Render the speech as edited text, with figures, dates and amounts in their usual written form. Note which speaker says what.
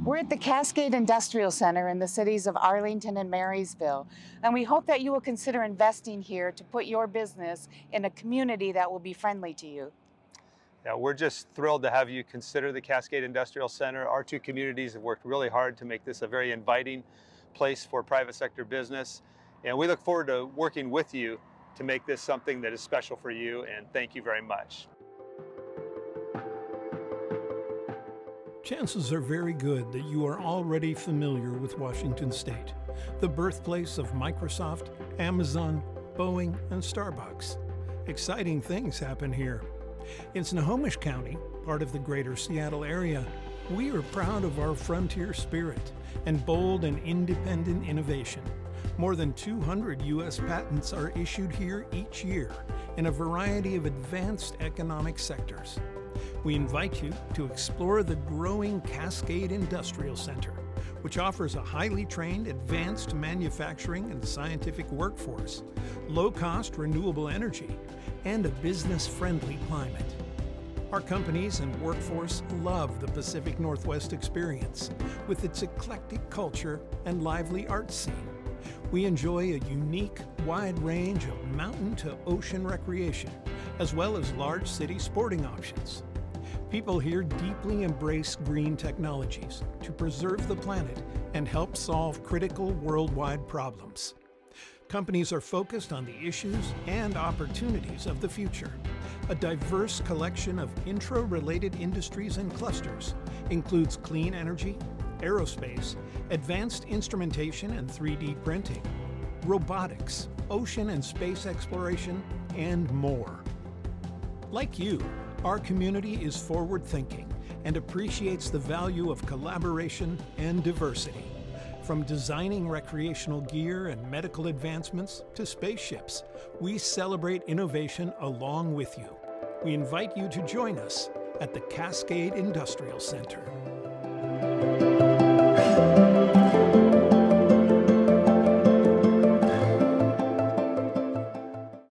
Speaker 1: We're at the Cascade Industrial Center in the cities of Arlington and Marysville, and we hope that you will consider investing here to put your business in a community that will be friendly to you.
Speaker 2: Yeah, we're just thrilled to have you consider the Cascade Industrial Center. Our two communities have worked really hard to make this a very inviting place for private sector business, and we look forward to working with you to make this something that is special for you, and thank you very much.
Speaker 3: Chances are very good that you are already familiar with Washington State, the birthplace of Microsoft, Amazon, Boeing, and Starbucks. Exciting things happen here. In Snohomish County, part of the greater Seattle area, we are proud of our frontier spirit and bold and independent innovation. More than 200 U.S. patents are issued here each year in a variety of advanced economic sectors. We invite you to explore the growing Cascade Industrial Center, which offers a highly trained, advanced manufacturing and scientific workforce, low-cost renewable energy, and a business-friendly climate. Our companies and workforce love the Pacific Northwest experience with its eclectic culture and lively art scene. We enjoy a unique, wide range of mountain to ocean recreation, as well as large city sporting options. People here deeply embrace green technologies to preserve the planet and help solve critical worldwide problems. Companies are focused on the issues and opportunities of the future. A diverse collection of intro-related industries and clusters includes clean energy, aerospace, advanced instrumentation and 3D printing, robotics, ocean and space exploration, and more. Like you, our community is forward-thinking and appreciates the value of collaboration and diversity. From designing recreational gear and medical advancements to spaceships, we celebrate innovation along with you. We invite you to join us at the Cascade Industrial Center.